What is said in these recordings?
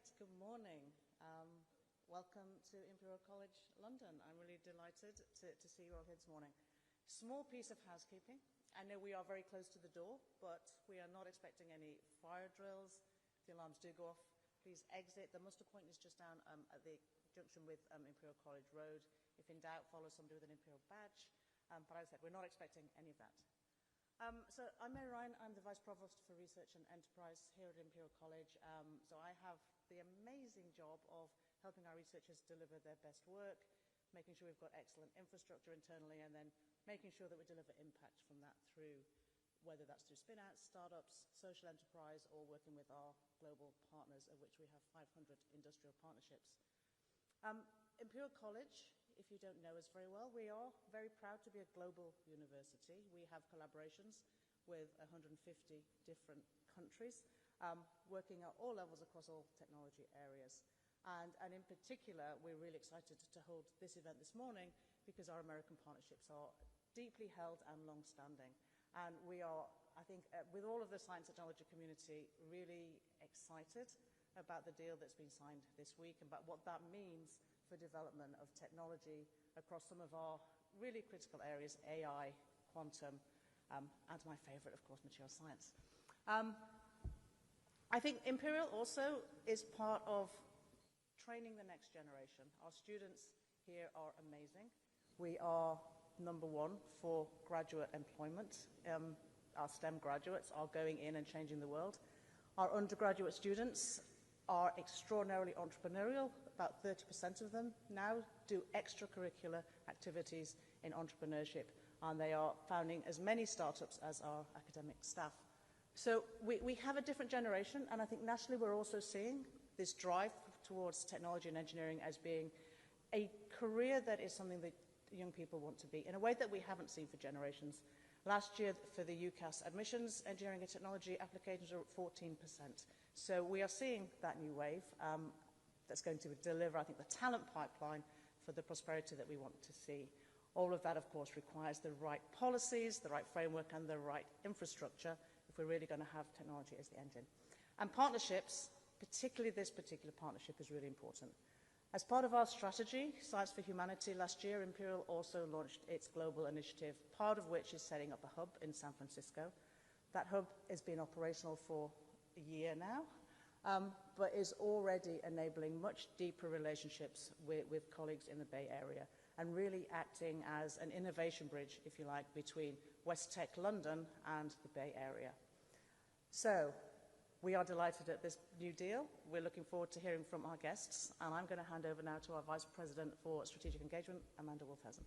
Great, good morning. Welcome to Imperial College London. I'm really delighted to see you all here this morning. Small piece of housekeeping. I know we are very close to the door, but we are not expecting any fire drills. If the alarms do go off, please exit. The muster point is just down at the junction with Imperial College Road. If in doubt, follow somebody with an Imperial badge. But as I said, we're not expecting any of that. So I'm Mary Ryan. I'm the Vice Provost for Research and Enterprise here at Imperial College. So I have the amazing job of helping our researchers deliver their best work, making sure we've got excellent infrastructure internally, and then making sure that we deliver impact from that through, whether that's through spin-outs, startups, social enterprise, or working with our global partners, of which we have 500 industrial partnerships. Imperial College, if you don't know us very well, we are very proud to be a global university. We have collaborations with 150 different countries, working at all levels across all technology areas. And in particular, we're really excited to hold this event this morning because our American partnerships are deeply held and long-standing. And we are, I think, with all of the science technology community, really excited about the deal that's been signed this week and about what that means for development of technology across some of our really critical areas, AI, quantum, and my favorite, of course, material science. I think Imperial also is part of training the next generation. Our students here are amazing. We are #1 for graduate employment. Our STEM graduates are going in and changing the world. Our undergraduate students are extraordinarily entrepreneurial. About 30% of them now do extracurricular activities in entrepreneurship, and they are founding as many startups as our academic staff. So we have a different generation, and I think nationally we're also seeing this drive towards technology and engineering as being a career that is something that young people want to be, in a way that we haven't seen for generations. Last year, for the UCAS admissions, engineering and technology applications are at 14%. So we are seeing that new wave that's going to deliver, I think, the talent pipeline for the prosperity that we want to see. All of that, of course, requires the right policies, the right framework, and the right infrastructure if we're really going to have technology as the engine. And partnerships, particularly this particular partnership, is really important. As part of our strategy, Science for Humanity, last year, Imperial also launched its global initiative, part of which is setting up a hub in San Francisco. That hub has been operational for a year now, but is already enabling much deeper relationships with colleagues in the Bay Area and really acting as an innovation bridge, if you like, between West Tech London and the Bay Area. So, we are delighted at this new deal. We're looking forward to hearing from our guests, and I'm going to hand over now to our Vice President for Strategic Engagement, Amanda Wolfhausen.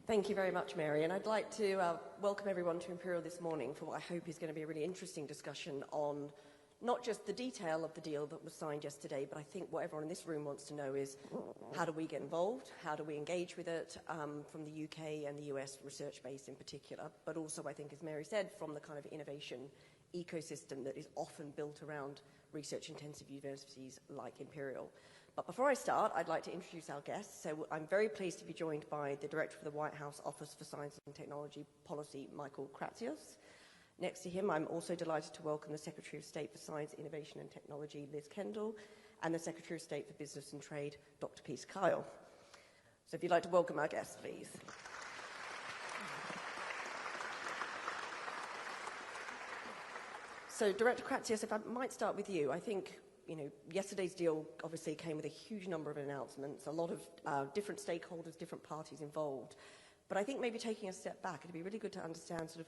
Thank you very much, Mary, and I'd like to welcome everyone to Imperial this morning for what I hope is going to be a really interesting discussion on not just the detail of the deal that was signed yesterday, but I think what everyone in this room wants to know is how do we get involved, how do we engage with it from the UK and the US research base in particular, but also I think, as Mary said, from the kind of innovation ecosystem that is often built around research-intensive universities like Imperial. But before I start, I'd like to introduce our guests. So I'm very pleased to be joined by the Director of the White House Office for Science and Technology Policy, Michael Kratsios. Next to him, I'm also delighted to welcome the Secretary of State for Science, Innovation and Technology, Liz Kendall, and the Secretary of State for Business and Trade, Dr. Peter Kyle. So if you'd like to welcome our guests, please. So Director Kratsios, if I might start with you, I think yesterday's deal obviously came with a huge number of announcements, a lot of different stakeholders, different parties involved. But I think maybe taking a step back, it'd be really good to understand sort of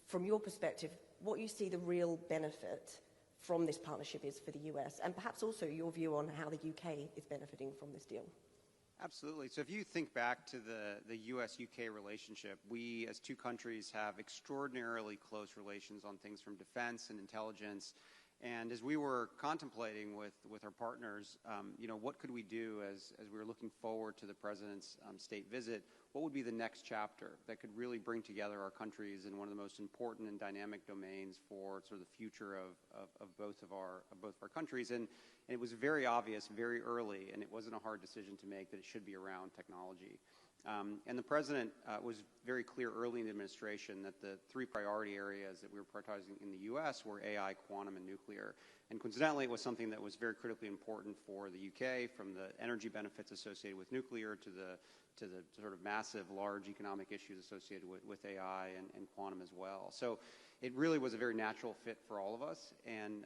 from your perspective, what you see the real benefit from this partnership is for the US, and perhaps also your view on how the UK is benefiting from this deal. Absolutely. So if you think back to the US-UK relationship, we as two countries have extraordinarily close relations on things from defense and intelligence. And as we were contemplating with our partners, what could we do as we were looking forward to the President's state visit, what would be the next chapter that could really bring together our countries in one of the most important and dynamic domains for sort of the future of both of our countries. And And it was very obvious very early, and it wasn't a hard decision to make, that it should be around technology. And the president was very clear early in the administration that the 3 priority areas that we were prioritizing in the U.S. were AI, quantum, and nuclear. And coincidentally, it was something that was very critically important for the UK, from the energy benefits associated with nuclear to the sort of massive, large economic issues associated with AI and quantum as well. So it really was a very natural fit for all of us. And,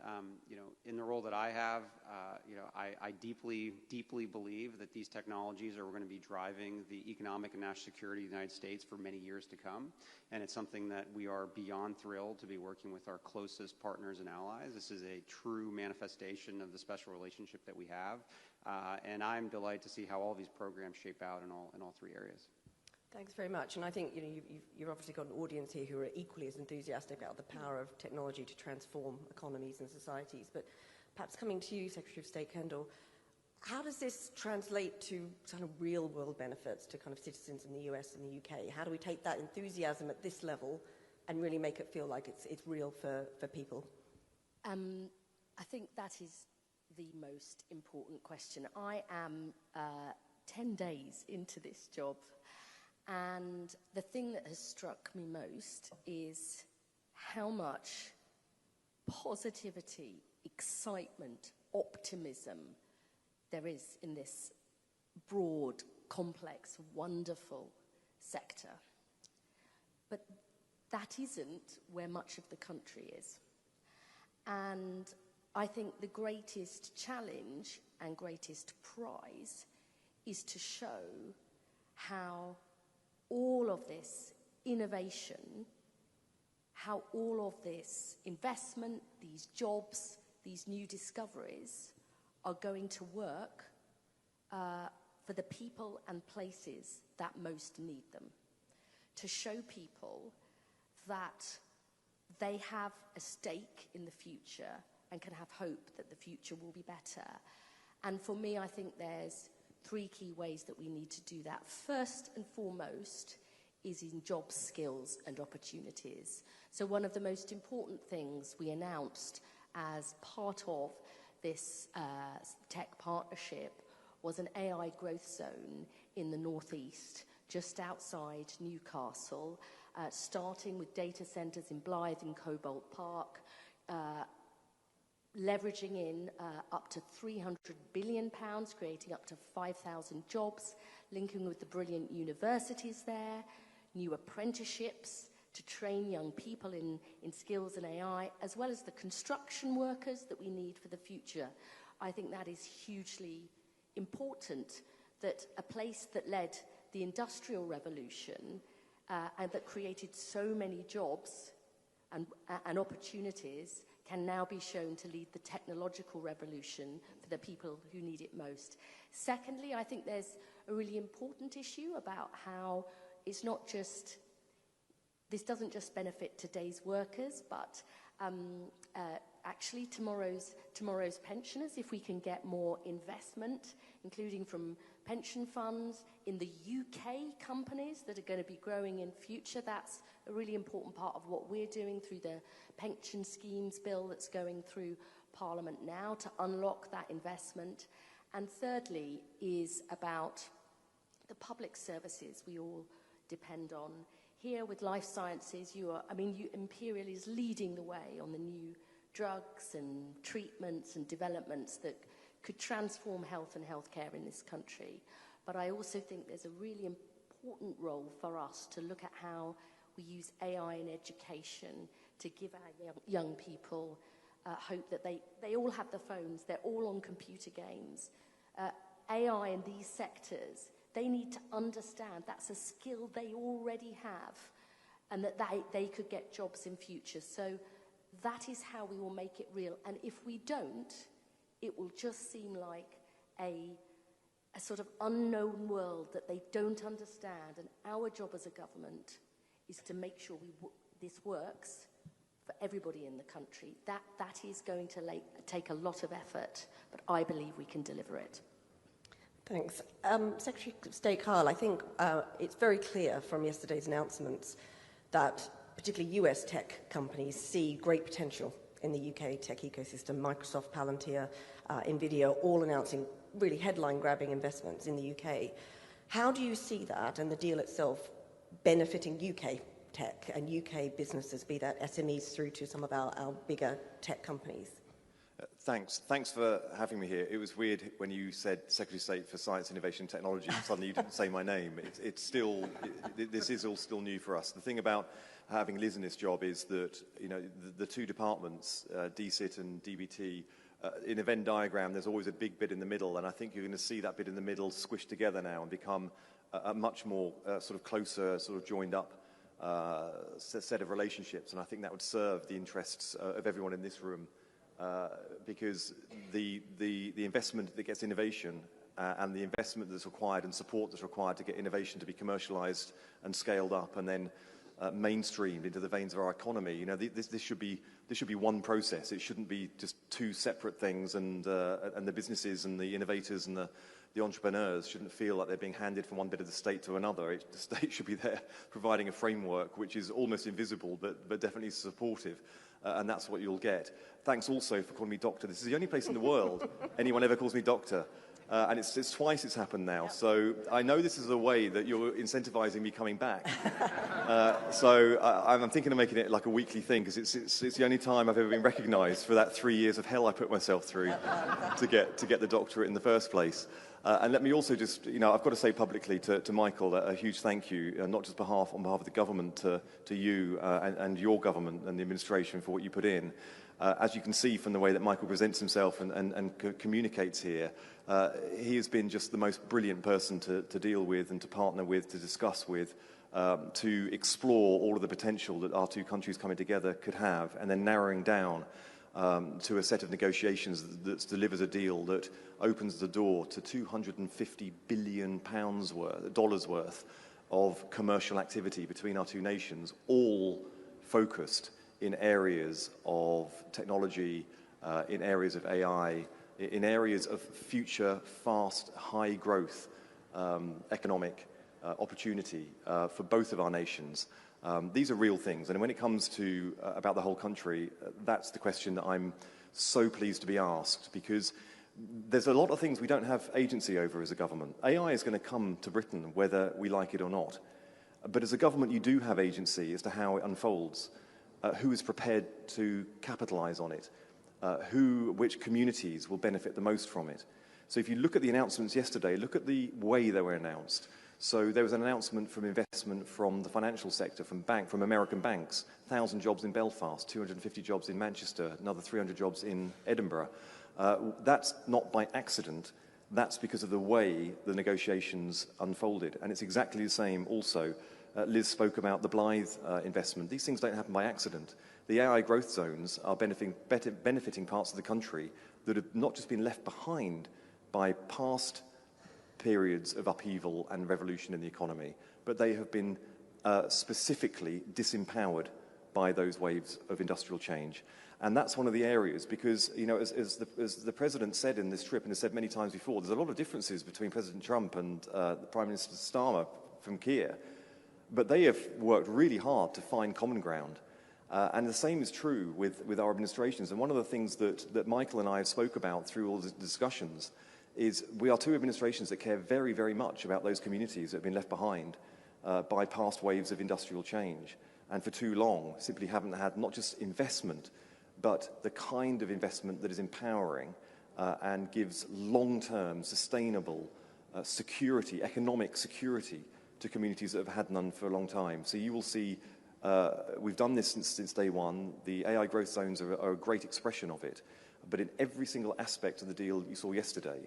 in the role that I have, I deeply, deeply believe that these technologies are going to be driving the economic and national security of the United States for many years to come. And it's something that we are beyond thrilled to be working with our closest partners and allies. This is a true manifestation of the special relationship that we have. And I'm delighted to see how all these programs shape out in all 3 areas. Thanks very much. And I think you've obviously got an audience here who are equally as enthusiastic about the power of technology to transform economies and societies. But perhaps coming to you, Secretary of State Kendall, how does this translate to kind of real-world benefits to kind of citizens in the US and the UK? How do we take that enthusiasm at this level and really make it feel like it's real for people? I think that is the most important question. I am 10 days into this job. And the thing that has struck me most is how much positivity, excitement, optimism there is in this broad, complex, wonderful sector. But that isn't where much of the country is. And I think the greatest challenge and greatest prize is to show how all of this innovation, how all of this investment, these jobs, these new discoveries are going to work for the people and places that most need them. To show people that they have a stake in the future and can have hope that the future will be better. And for me, I think there's 3 key ways that we need to do that. First and foremost is in job skills and opportunities. So one of the most important things we announced as part of this tech partnership was an AI growth zone in the northeast, just outside Newcastle, starting with data centres in Blythe and Cobalt Park, leveraging in up to £300 billion, creating up to 5,000 jobs, linking with the brilliant universities there, new apprenticeships to train young people in skills and AI, as well as the construction workers that we need for the future. I think that is hugely important, that a place that led the Industrial Revolution and that created so many jobs and opportunities can now be shown to lead the technological revolution for the people who need it most. Secondly, I think there's a really important issue about how it's not just, this doesn't just benefit today's workers, but actually tomorrow's pensioners, if we can get more investment, including from pension funds in the UK companies that are going to be growing in future. That's a really important part of what we're doing through the pension schemes bill that's going through Parliament now to unlock that investment. And thirdly is about the public services we all depend on. Here with life sciences, Imperial is leading the way on the new drugs and treatments and developments that could transform health and healthcare in this country. But I also think there's a really important role for us to look at how we use AI in education to give our young people hope that they all have the phones, they're all on computer games. AI in these sectors, they need to understand that's a skill they already have and that they could get jobs in future. So that is how we will make it real. And if we don't, it will just seem like a sort of unknown world that they don't understand. And our job as a government is to make sure this works for everybody in the country. That is going to take a lot of effort, but I believe we can deliver it. Thanks. Secretary of State Kyle, I think it's very clear from yesterday's announcements that particularly US tech companies see great potential in the UK tech ecosystem, Microsoft, Palantir, NVIDIA, all announcing really headline-grabbing investments in the UK. How do you see that and the deal itself benefiting UK tech and UK businesses, be that SMEs through to some of our bigger tech companies? Thanks for having me here. It was weird when you said Secretary of State for Science, Innovation and Technology, suddenly you didn't say my name. This is all still new for us. The thing about having Liz in this job is that, you know, the two departments, DCIT and DBT, in a Venn diagram, there's always a big bit in the middle, and I think you're going to see that bit in the middle squished together now and become a much more sort of closer, sort of joined up set of relationships, and I think that would serve the interests of everyone in this room. Because the investment that gets innovation and the investment that's required and support that's required to get innovation to be commercialized and scaled up and then mainstreamed into the veins of our economy, you know, this should be one process. It shouldn't be just two separate things, and the businesses and the innovators and the entrepreneurs shouldn't feel like they're being handed from one bit of the state to another. The state should be there providing a framework which is almost invisible but definitely supportive. And that's what you'll get. Thanks also for calling me doctor. This is the only place in the world anyone ever calls me doctor. And it's twice it's happened now. So I know this is a way that you're incentivizing me coming back. So I'm thinking of making it like a weekly thing, because it's the only time I've ever been recognized for that 3 years of hell I put myself through to get the doctorate in the first place. And let me also just, you know, I've got to say publicly to Michael a huge thank you, not just on behalf of the government to you and your government and the administration for what you put in. As you can see from the way that Michael presents himself and communicates here, he has been just the most brilliant person to deal with and to partner with, to discuss with, to explore all of the potential that our two countries coming together could have, and then narrowing down to a set of negotiations that delivers a deal that opens the door to £250 billion worth of commercial activity between our two nations, all focused in areas of technology, in areas of AI, in areas of future, fast, high growth economic opportunity for both of our nations. These are real things, and when it comes to about the whole country, that's the question that I'm so pleased to be asked, because there's a lot of things we don't have agency over as a government. AI is going to come to Britain whether we like it or not, but as a government you do have agency as to how it unfolds, who is prepared to capitalize on it, which communities will benefit the most from it. So if you look at the announcements yesterday, look at the way they were announced. So there was an announcement from investment from the financial sector, from American banks, 1,000 jobs in Belfast, 250 jobs in Manchester, another 300 jobs in Edinburgh. That's not by accident. That's because of the way the negotiations unfolded. And it's exactly the same also. Liz spoke about the Blythe investment. These things don't happen by accident. The AI growth zones are benefiting parts of the country that have not just been left behind by past periods of upheaval and revolution in the economy, but they have been specifically disempowered by those waves of industrial change. And that's one of the areas, because, you know, as the President said in this trip, and has said many times before, there's a lot of differences between President Trump and the Prime Minister Starmer from Kier, but they have worked really hard to find common ground. And the same is true with our administrations. And one of the things that Michael and I have spoke about through all the discussions is we are two administrations that care very, very much about those communities that have been left behind by past waves of industrial change, and for too long simply haven't had not just investment, but the kind of investment that is empowering and gives long-term, sustainable security, economic security to communities that have had none for a long time. So you will see, we've done this since day one. The AI growth zones are a great expression of it. But in every single aspect of the deal you saw yesterday,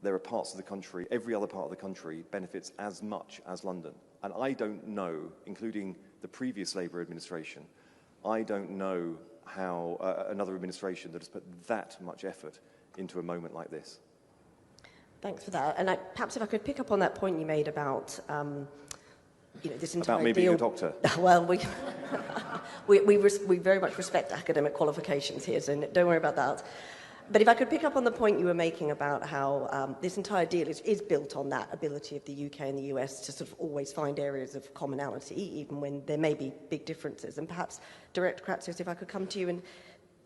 there are parts of the country, every other part of the country benefits as much as London. And I don't know, including the previous Labour administration, I don't know how another administration that has put that much effort into a moment like this. Thanks for that. And perhaps if I could pick up on that point you made about you know, this entire about me deal. being a doctor. Well, we very much respect academic qualifications here, so don't worry about that. But if I could pick up on the point you were making about how this entire deal is built on that ability of the UK and the US to sort of always find areas of commonality, even when there may be big differences. And perhaps, Director Kratsios, if I could come to you and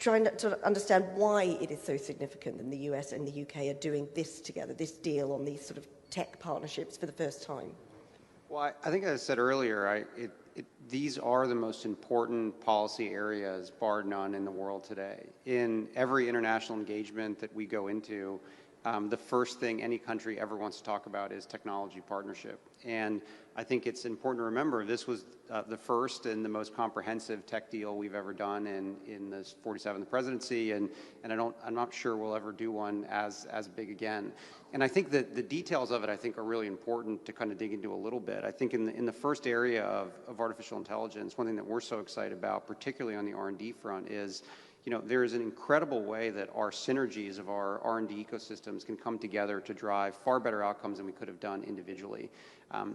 trying to understand why it is so significant that the US and the UK are doing this together, this deal on these sort of tech partnerships for the first time. Well, I think as I said earlier, these are the most important policy areas, bar none, in the world today. In every international engagement that we go into, the first thing any country ever wants to talk about is technology partnership. And I think it's important to remember this was the first and the most comprehensive tech deal we've ever done in this 47th presidency, and I'm not sure we'll ever do one as big again. And I think that the details of it, I think, are really important to kind of dig into a little bit. I think in the first area of artificial intelligence, one thing that we're so excited about, particularly on the R&D front, is there is an incredible way that our synergies of our R&D ecosystems can come together to drive far better outcomes than we could have done individually.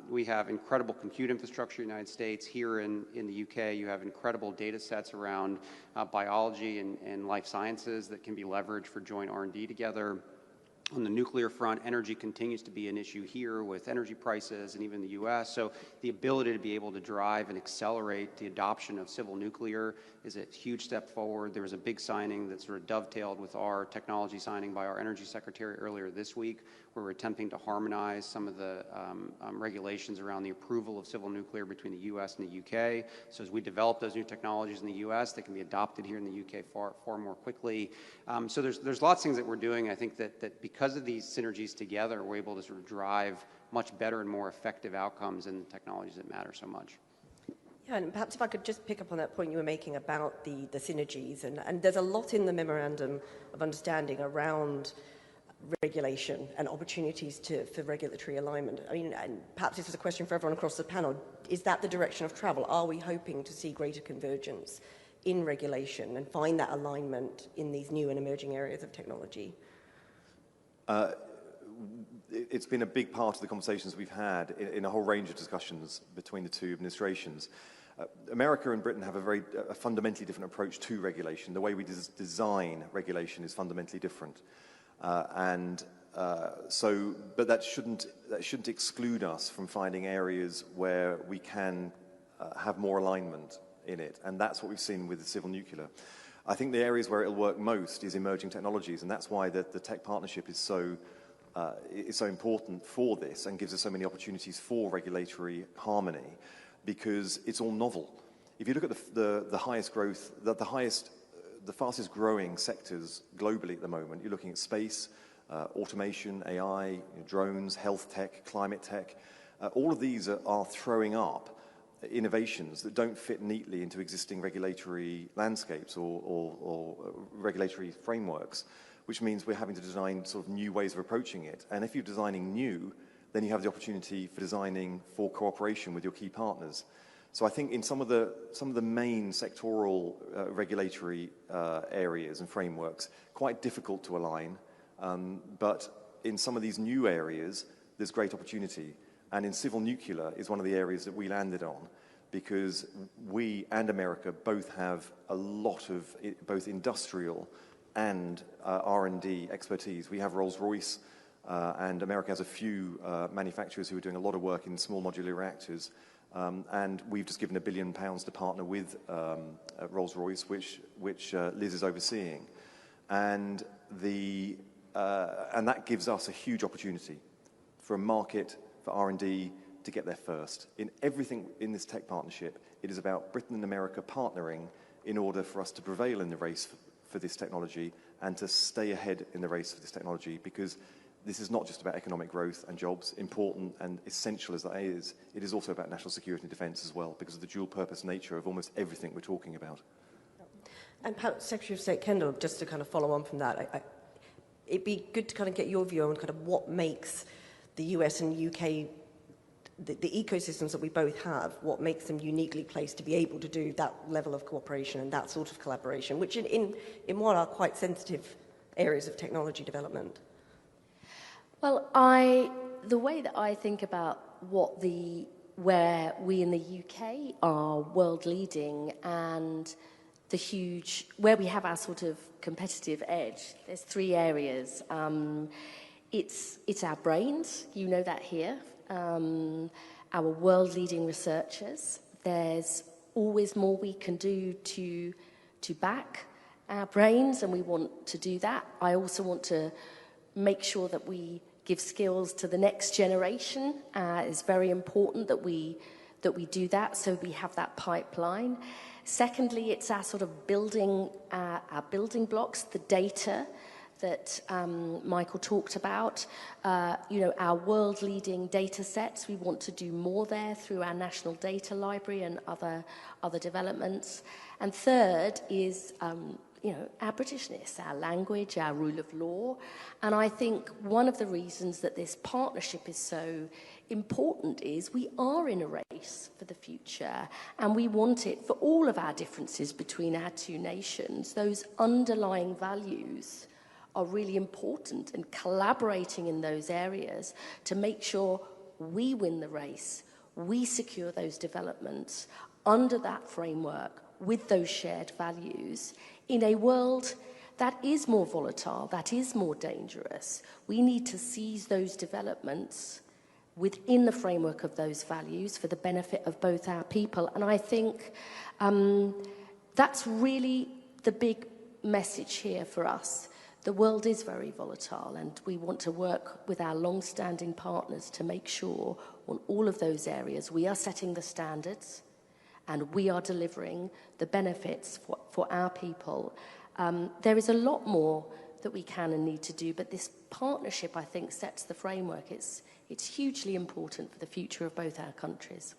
We have incredible compute infrastructure in the United States. Here in the UK, you have incredible data sets around biology and life sciences that can be leveraged for joint R&D together. On the nuclear front, energy continues to be an issue here with energy prices and even the U.S. So the ability to be able to drive and accelerate the adoption of civil nuclear is a huge step forward. There was a big signing that sort of dovetailed with our technology signing by our energy secretary earlier this week, where we're attempting to harmonize some of the regulations around the approval of civil nuclear between the U.S. and the U.K. So as we develop those new technologies in the U.S., they can be adopted here in the U.K. far more quickly. So there's lots of things that we're doing. I think that because of these synergies together, we're able to sort of drive much better and more effective outcomes in the technologies that matter so much. Yeah, and perhaps if I could just pick up on that point you were making about the synergies, and there's a lot in the memorandum of understanding around regulation and opportunities for regulatory alignment. I mean, and perhaps this is a question for everyone across the panel. Is that the direction of travel? Are we hoping to see greater convergence in regulation and find that alignment in these new and emerging areas of technology? It's been a big part of the conversations we've had in a whole range of discussions between the two administrations. America and Britain have a fundamentally different approach to regulation. The way we design regulation is fundamentally different. But that shouldn't exclude us from finding areas where we can have more alignment in it. And that's what we've seen with the civil nuclear. I think the areas where it'll work most is emerging technologies, and that's why the tech partnership is so important for this and gives us so many opportunities for regulatory harmony, because it's all novel. If you look at the highest growth, the fastest growing sectors globally at the moment, you're looking at space, automation, AI, drones, health tech, climate tech. All of these are throwing up innovations that don't fit neatly into existing regulatory landscapes or regulatory frameworks, which means we're having to design sort of new ways of approaching it. And if you're designing new, then you have the opportunity for designing for cooperation with your key partners. So I think in some of the main sectoral regulatory areas and frameworks, quite difficult to align, but in some of these new areas, there's great opportunity. And in civil nuclear is one of the areas that we landed on, because we and America both have a lot of both industrial and R&D expertise. We have Rolls-Royce, and America has a few manufacturers who are doing a lot of work in small modular reactors. And we've just given £1 billion to partner with Rolls-Royce, which Liz is overseeing. And that gives us a huge opportunity for a market, for R&D, to get there first. In everything in this tech partnership, it is about Britain and America partnering in order for us to prevail in the race for this technology and to stay ahead in the race for this technology, because this is not just about economic growth and jobs, important and essential as that is. It is also about national security and defence as well, because of the dual purpose nature of almost everything we're talking about. And Secretary of State Kendall, just to kind of follow on from that, it'd be good to kind of get your view on kind of what makes the US and UK, the ecosystems that we both have, what makes them uniquely placed to be able to do that level of cooperation and that sort of collaboration, which in what are quite sensitive areas of technology development. Well, the way that I think about where we in the UK are world leading and where we have our sort of competitive edge, there's three areas. It's our brains, you know that here, our world leading researchers. There's always more we can do to back our brains, and we want to do that. I also want to make sure that we give skills to the next generation. It's very important that we do that, so we have that pipeline. Secondly, it's our sort of building blocks, the data that Michael talked about. Our world-leading data sets. We want to do more there through our National Data Library and other developments. And third is our Britishness, our language, our rule of law. And I think one of the reasons that this partnership is so important is we are in a race for the future, and we want it for all of our differences between our two nations. Those underlying values are really important, and collaborating in those areas to make sure we win the race, we secure those developments under that framework with those shared values in a world that is more volatile, that is more dangerous. We need to seize those developments within the framework of those values for the benefit of both our people. And I think that's really the big message here for us. The world is very volatile, and we want to work with our long-standing partners to make sure on all of those areas we are setting the standards and we are delivering the benefits for our people. There is a lot more that we can and need to do, but this partnership, I think, sets the framework. It's hugely important for the future of both our countries.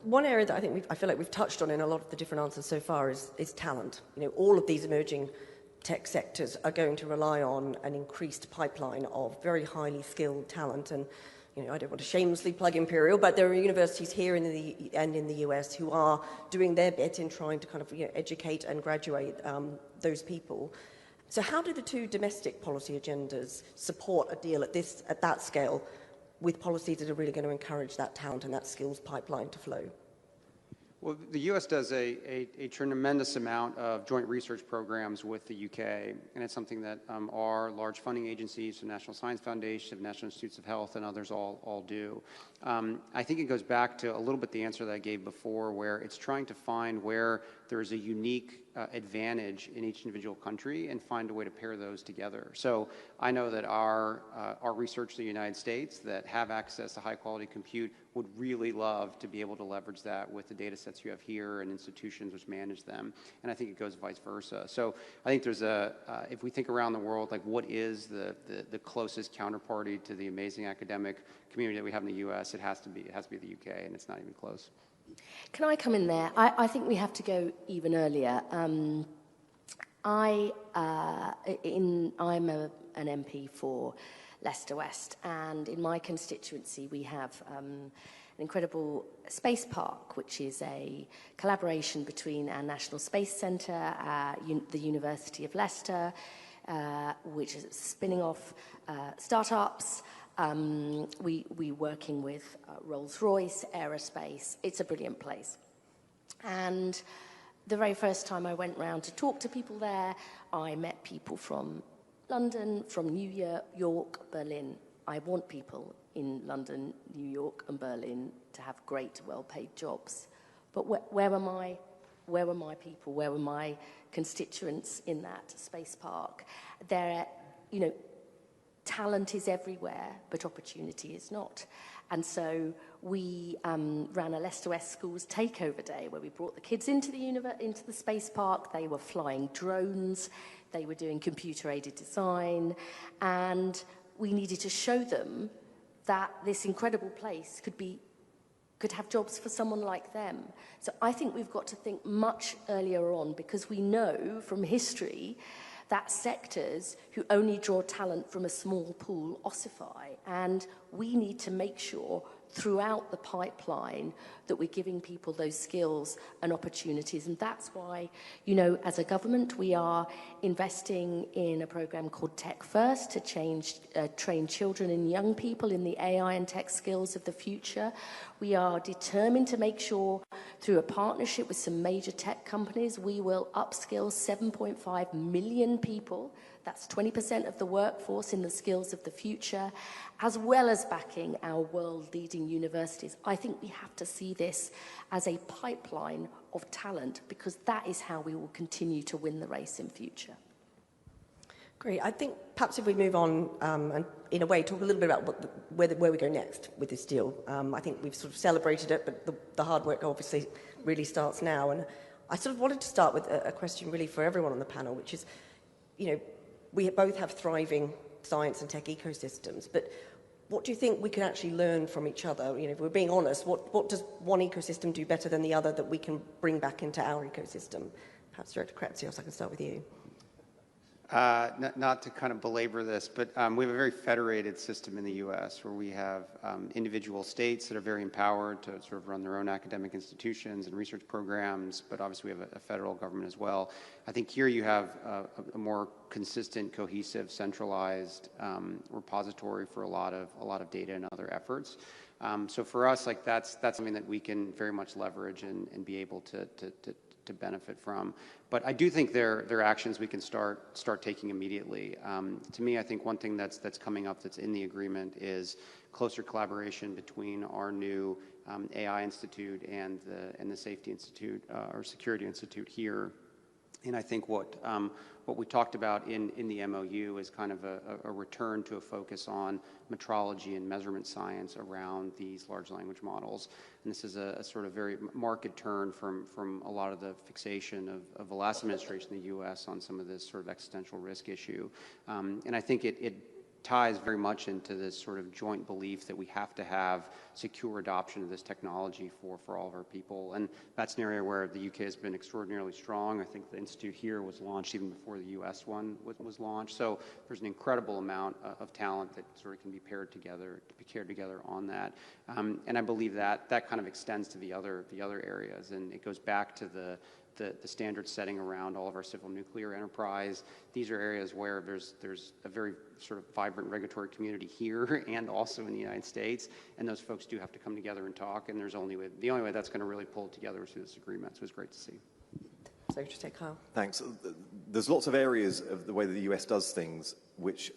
One area that I feel like we've touched on in a lot of the different answers so far is talent. All of these emerging tech sectors are going to rely on an increased pipeline of very highly skilled talent. And I don't want to shamelessly plug Imperial, but there are universities here and in the US who are doing their bit in trying to kind of educate and graduate those people. So how do the two domestic policy agendas support a deal at that scale with policies that are really going to encourage that talent and that skills pipeline to flow? Well, the U.S. does a tremendous amount of joint research programs with the U.K., and it's something that our large funding agencies, the National Science Foundation, National Institutes of Health, and others all do. I think it goes back to a little bit the answer that I gave before, where it's trying to find where there is a unique advantage in each individual country and find a way to pair those together. So I know that our research in the United States that have access to high-quality compute would really love to be able to leverage that with the data sets you have here and institutions which manage them. And I think it goes vice versa. So I think there's if we think around the world, like what is the closest counterparty to the amazing academic community that we have in the U.S., it has to be the U.K., and it's not even close. Can I come in there? I think we have to go even earlier. I'm an MP for Leicester West, and in my constituency we have an incredible space park, which is a collaboration between our National Space Centre, the University of Leicester, which is spinning off startups. We working with Rolls-Royce, Aerospace. It's a brilliant place. And the very first time I went round to talk to people there, I met people from London, from New York, Berlin. I want people in London, New York, and Berlin to have great, well-paid jobs. But where were my people? Where were my constituents in that space park? Talent is everywhere, but opportunity is not. And so we ran a Leicester West Schools takeover day where we brought the kids into the space park. They were flying drones. They were doing computer-aided design. And we needed to show them that this incredible place could have jobs for someone like them. So I think we've got to think much earlier on, because we know from history that sectors who only draw talent from a small pool ossify. And we need to make sure throughout the pipeline that we're giving people those skills and opportunities. And that's why, as a government, we are investing in a program called Tech First to train children and young people in the AI and tech skills of the future. We are determined to make sure, through a partnership with some major tech companies, we will upskill 7.5 million people. That's 20% of the workforce in the skills of the future, as well as backing our world-leading universities. I think we have to see this as a pipeline of talent, because that is how we will continue to win the race in future. Great. I think perhaps if we move on and, in a way, talk a little bit about where we go next with this deal. I think we've sort of celebrated it, but the hard work obviously really starts now. And I sort of wanted to start with a question really for everyone on the panel, which is, you know, we both have thriving science and tech ecosystems, but what do you think we can actually learn from each other? You know, if we're being honest, what does one ecosystem do better than the other that we can bring back into our ecosystem? Perhaps Director Kratzios, I can start with you. Not to kind of belabor this, but we have a very federated system in the U.S. where we have individual states that are very empowered to sort of run their own academic institutions and research programs, but obviously we have a federal government as well. I think here you have a more consistent, cohesive, centralized repository for a lot of data and other efforts. So for us, like that's something that we can very much leverage and be able to benefit from. But I do think there are actions we can start taking immediately. To me, I think one thing that's coming up that's in the agreement is closer collaboration between our new AI Institute and the Safety Institute or Security Institute here. And I think what we talked about in the MOU is kind of a return to a focus on metrology and measurement science around these large language models. And this is a sort of very marked turn from a lot of the fixation of the last administration in the U.S. on some of this sort of existential risk issue. And I think it ties very much into this sort of joint belief that we have to have secure adoption of this technology for all of our people. And that's an area where the UK has been extraordinarily strong. I think the institute here was launched even before the US one was launched. So there's an incredible amount of talent that sort of can be paired together on that. And I believe that kind of extends to the other areas, and it goes back to the standard setting around all of our civil nuclear enterprise. These are areas where there's a very sort of vibrant regulatory community here and also in the United States, and those folks do have to come together and talk, and the only way that's going to really pull it together is through this agreement. So it's great to see. So just take Kyle. Thanks. There's lots of areas of the way that the US does things which,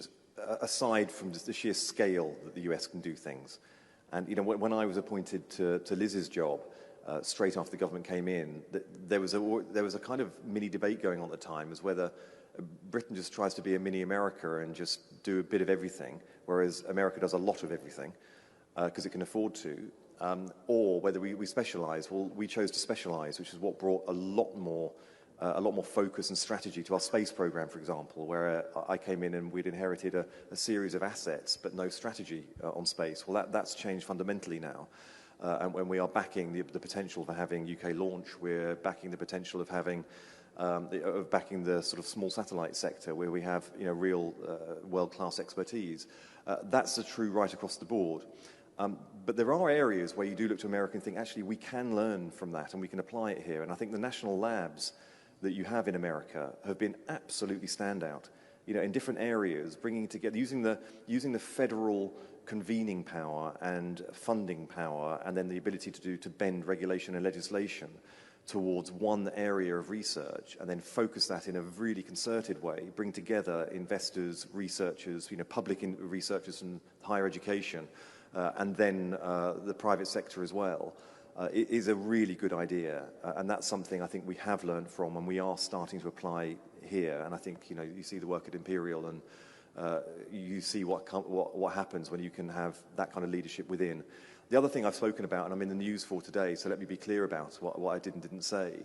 aside from just the sheer scale that the US can do things. And, you know, when I was appointed to Liz's job, straight after the government came in, there was a kind of mini debate going on at the time as whether Britain just tries to be a mini America and just do a bit of everything, whereas America does a lot of everything because it can afford to, or whether we specialize. Well, we chose to specialize, which is what brought a lot more focus and strategy to our space program, for example, where I came in and we'd inherited a series of assets but no strategy on space. Well, that's changed fundamentally now. And when we are backing the potential for having UK launch, we're backing the potential of having backing the sort of small satellite sector where we have, you know, real world-class expertise. That's the true right across the board. But there are areas where you do look to America and think, actually, we can learn from that and we can apply it here. And I think the national labs that you have in America have been absolutely standout. You know, in different areas, bringing together, using the federal convening power and funding power, and then the ability to bend regulation and legislation towards one area of research, and then focus that in a really concerted way, bring together investors, researchers, you know, public researchers and higher education, and then the private sector as well. It is a really good idea, and that's something I think we have learned from, and we are starting to apply here. And I think, you know, you see the work at Imperial, and you see what happens when you can have that kind of leadership within. The other thing I've spoken about, and I'm in the news for today, so let me be clear about what I did and didn't say,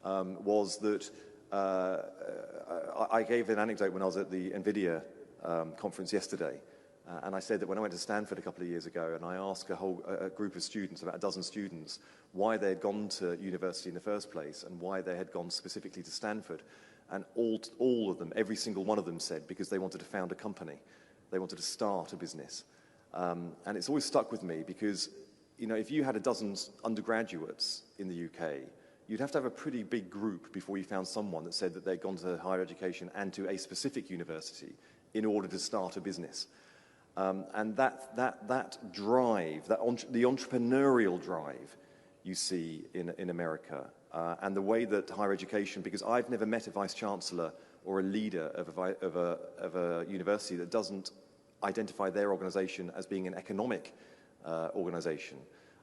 was that I gave an anecdote when I was at the NVIDIA conference yesterday. And I said that when I went to Stanford a couple of years ago, and I asked a group of students, about a dozen students, why they had gone to university in the first place and why they had gone specifically to Stanford. And all of them, every single one of them said because they wanted to found a company. They wanted to start a business. And it's always stuck with me because, you know, if you had a dozen undergraduates in the UK, you'd have to have a pretty big group before you found someone that said that they'd gone to higher education and to a specific university in order to start a business. And that drive, the entrepreneurial drive you see in America, and the way that higher education, because I've never met a vice chancellor or a leader of a university that doesn't identify their organization as being an economic organization.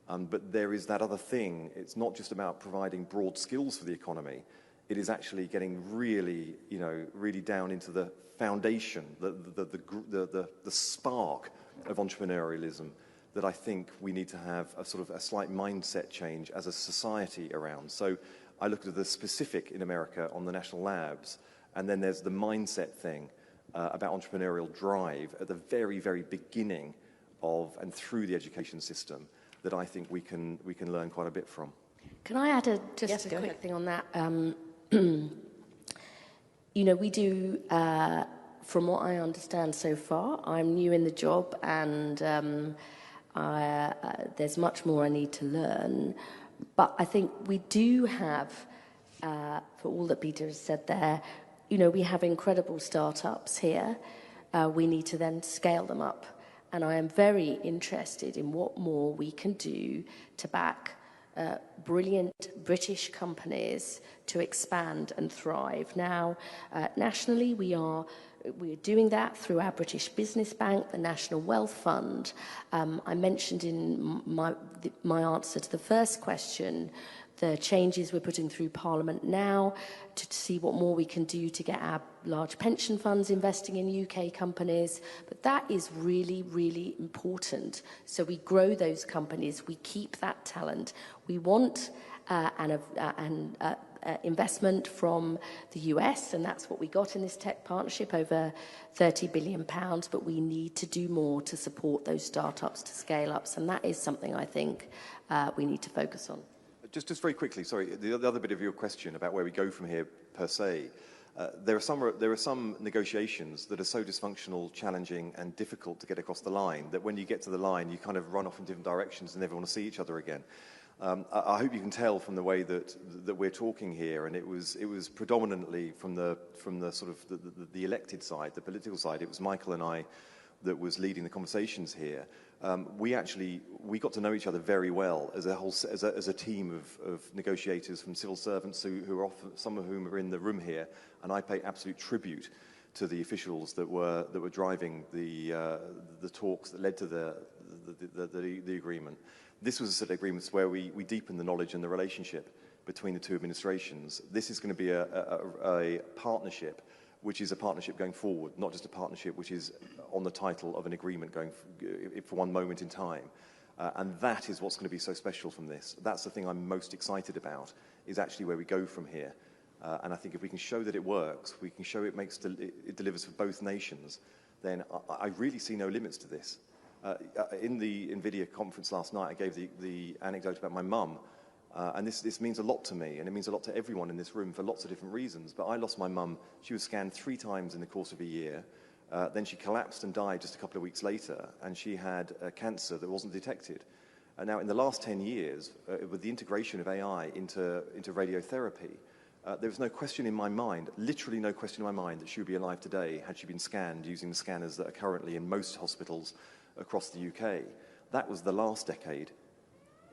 But there is that other thing. It's not just about providing broad skills for the economy. It is actually getting really, really down into the foundation, the spark of entrepreneurialism that I think we need to have a sort of a slight mindset change as a society around. So I looked at the specific in America on the national labs, and then there's the mindset thing about entrepreneurial drive at the very, very beginning of and through the education system that I think we can learn quite a bit from. Can I add a quick thing on that? We do, from what I understand so far, I'm new in the job, and there's much more I need to learn. But I think we do have, for all that Peter has said there, we have incredible startups here. We need to then scale them up. And I am very interested in what more we can do to back brilliant British companies to expand and thrive. Now, nationally, we're doing that through our British Business Bank, the National Wealth Fund. I mentioned in my answer to the first question the changes we're putting through Parliament now to see what more we can do to get our large pension funds investing in UK companies. But that is really, really important. So we grow those companies, we keep that talent. We want an investment from the US, and that's what we got in this tech partnership, over £30 billion, but we need to do more to support those startups to scale up. And that is something I think we need to focus on. Just very quickly, sorry, the other bit of your question about where we go from here per se, there are some negotiations that are so dysfunctional, challenging and difficult to get across the line that when you get to the line you kind of run off in different directions and never want to see each other again. I hope you can tell from the way that we're talking here, and it was predominantly from the sort of the elected side, the political side. It was Michael and I that was leading the conversations here. We got to know each other very well as a team of negotiators from civil servants who are often, some of whom are in the room here, and I pay absolute tribute to the officials that were driving the talks that led to the agreement. This was a set of agreements where we deepened the knowledge and the relationship between the two administrations. This is going to be a partnership which is a partnership going forward, not just a partnership which is on the title of an agreement going for one moment in time. And that is what's going to be so special from this. That's the thing I'm most excited about, is actually where we go from here. And I think if we can show that it works, we can show it delivers for both nations, then I really see no limits to this. In the NVIDIA conference last night, I gave the anecdote about my mum. And this means a lot to me, and it means a lot to everyone in this room for lots of different reasons. But I lost my mum. She was scanned 3 times in the course of a year. Then she collapsed and died just a couple of weeks later, and she had cancer that wasn't detected. Now, in the last 10 years, with the integration of AI into radiotherapy, there was no question in my mind, literally no question in my mind, that she would be alive today had she been scanned using the scanners that are currently in most hospitals across the UK. That was the last decade.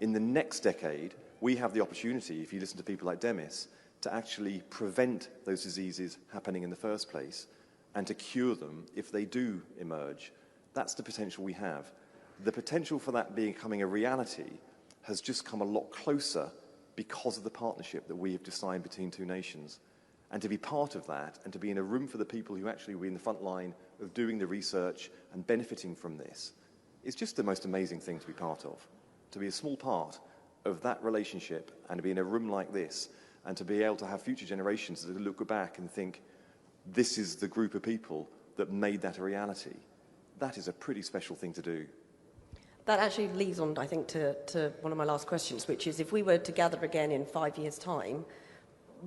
In the next decade, we have the opportunity, if you listen to people like Demis, to actually prevent those diseases happening in the first place and to cure them if they do emerge. That's the potential we have. The potential for that becoming a reality has just come a lot closer because of the partnership that we have designed between two nations. And to be part of that and to be in a room for the people who actually were in the front line of doing the research and benefiting from this is just the most amazing thing to be part of. To be a small part of that relationship and to be in a room like this and to be able to have future generations that look back and think, this is the group of people that made that a reality. That is a pretty special thing to do. That actually leads on, I think, to one of my last questions, which is if we were to gather again in 5 years' time,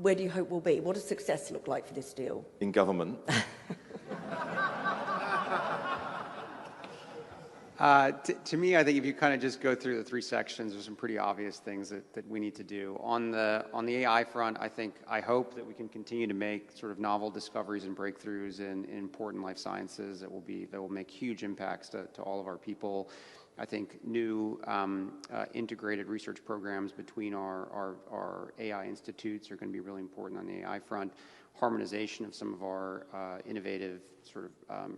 where do you hope we'll be? What does success look like for this deal? In government. To me, I think if you kind of just go through the 3 sections, there's some pretty obvious things that we need to do. On the AI front, I hope that we can continue to make sort of novel discoveries and breakthroughs in important life sciences that will make huge impacts to all of our people. I think new integrated research programs between our AI institutes are going to be really important on the AI front. Harmonization of some of our innovative sort of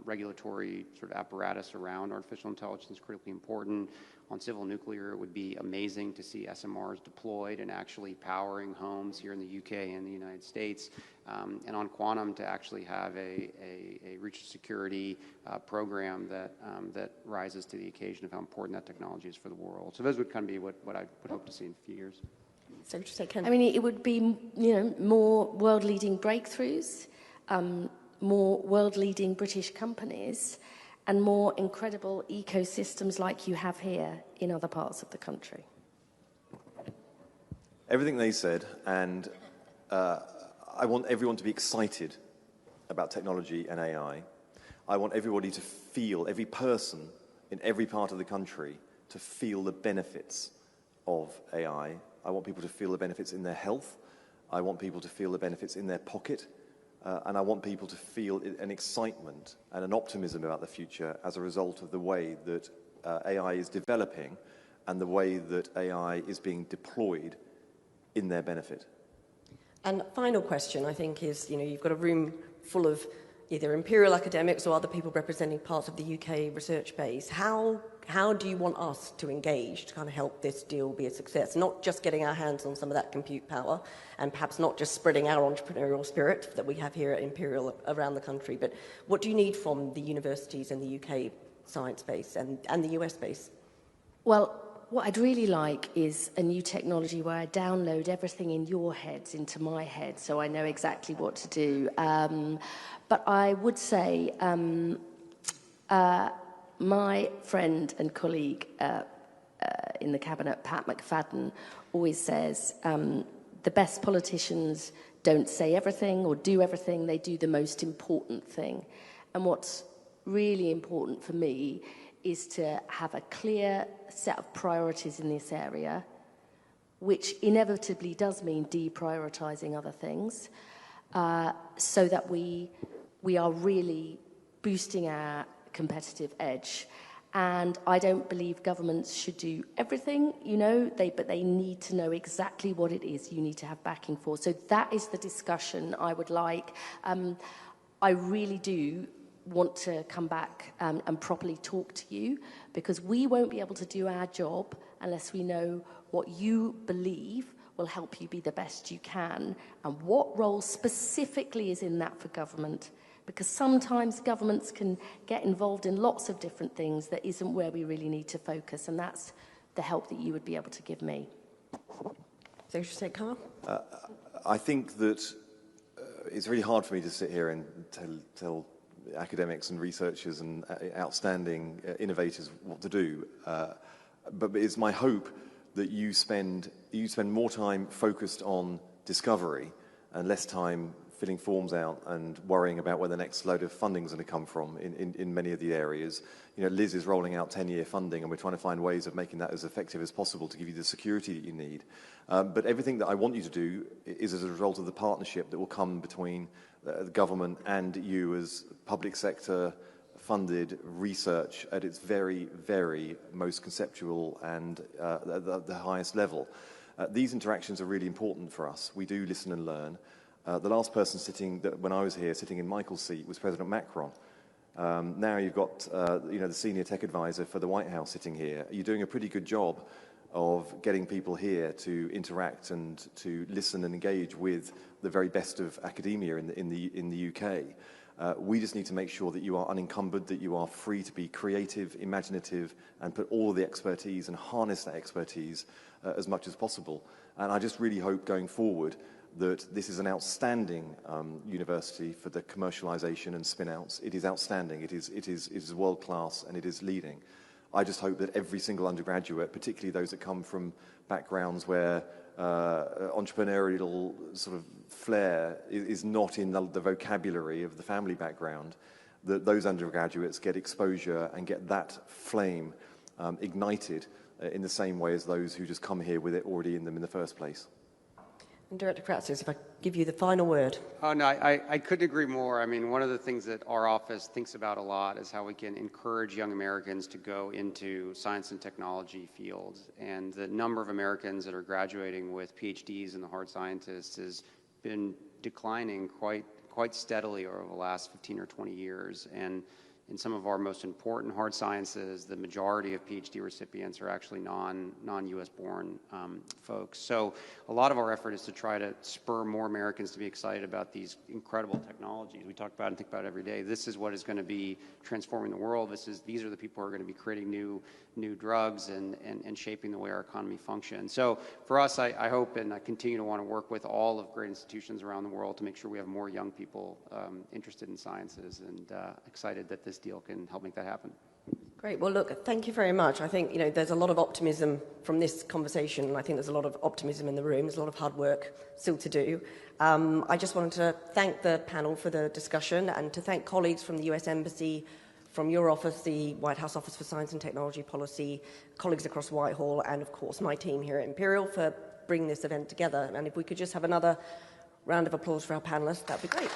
regulatory sort of apparatus around artificial intelligence is critically important. On civil nuclear, it would be amazing to see SMRs deployed and actually powering homes here in the UK and the United States. And on quantum, to actually have a research security program that rises to the occasion of how important that technology is for the world. So those would kind of be what I would hope to see in a few years. So just say, Ken. I mean, it would be, more world-leading breakthroughs, more world-leading British companies, and more incredible ecosystems like you have here in other parts of the country. Everything they said, and I want everyone to be excited about technology and AI. I want everybody to feel, every person in every part of the country, to feel the benefits of AI. I want people to feel the benefits in their health. I want people to feel the benefits in their pocket. And I want people to feel an excitement and an optimism about the future as a result of the way that AI is developing and the way that AI is being deployed in their benefit. And final question, I think, is, you've got a room full of either Imperial academics or other people representing parts of the UK research base. How do you want us to engage to kind of help this deal be a success? Not just getting our hands on some of that compute power, and perhaps not just spreading our entrepreneurial spirit that we have here at Imperial around the country, but what do you need from the universities and the UK science base and the US base? Well, what I'd really like is a new technology where I download everything in your heads into my head so I know exactly what to do. But I would say my friend and colleague in the cabinet, Pat McFadden, always says the best politicians don't say everything or do everything, they do the most important thing. And what's really important for me is to have a clear set of priorities in this area, which inevitably does mean deprioritizing other things, so that we are really boosting our competitive edge. And I don't believe governments should do everything, but they need to know exactly what it is you need to have backing for. So that is the discussion I would like. I really do want to come back and properly talk to you, because we won't be able to do our job unless we know what you believe will help you be the best you can, and what role specifically is in that for government. Because sometimes governments can get involved in lots of different things that isn't where we really need to focus, and that's the help that you would be able to give me. So you should say, Carl? I think that it's really hard for me to sit here and tell academics and researchers and outstanding innovators what to do. But it's my hope that you spend more time focused on discovery and less time filling forms out and worrying about where the next load of funding is going to come from in many of the areas. Liz is rolling out 10-year funding, and we're trying to find ways of making that as effective as possible to give you the security that you need. But everything that I want you to do is as a result of the partnership that will come between the government and you as public sector funded research at its very, very most conceptual and the highest level. These interactions are really important for us. We do listen and learn. The last person when I was here, sitting in Michael's seat, was President Macron. Now you've got the senior tech advisor for the White House sitting here. You're doing a pretty good job of getting people here to interact and to listen and engage with the very best of academia in the UK. We just need to make sure that you are unencumbered, that you are free to be creative, imaginative, and put all of the expertise and harness that expertise as much as possible. And I just really hope going forward that this is an outstanding university for the commercialization and spin-outs. It is outstanding. It is world-class, and it is leading. I just hope that every single undergraduate, particularly those that come from backgrounds where entrepreneurial sort of flair is not in the vocabulary of the family background, that those undergraduates get exposure and get that flame ignited in the same way as those who just come here with it already in them in the first place. And Director Kratzis, if I give you the final word. Oh, no, I couldn't agree more. I mean, one of the things that our office thinks about a lot is how we can encourage young Americans to go into science and technology fields. And the number of Americans that are graduating with PhDs in the hard sciences has been declining quite steadily over the last 15 or 20 years. And in some of our most important hard sciences, the majority of PhD recipients are actually non-US born folks. So a lot of our effort is to try to spur more Americans to be excited about these incredible technologies we talk about and think about every day. This is what is going to be transforming the world. These are the people who are going to be creating new drugs and shaping the way our economy functions. So for us, I hope and I continue to want to work with all of great institutions around the world to make sure we have more young people interested in sciences, and excited that this deal can help make that happen. Great. Well, look, thank you very much. I think, there's a lot of optimism from this conversation, and I think there's a lot of optimism in the room. There's a lot of hard work still to do. I just wanted to thank the panel for the discussion, and to thank colleagues from the US Embassy, from your office, the White House Office for Science and Technology Policy, colleagues across Whitehall, and of course my team here at Imperial for bringing this event together. And if we could just have another round of applause for our panelists, that'd be great.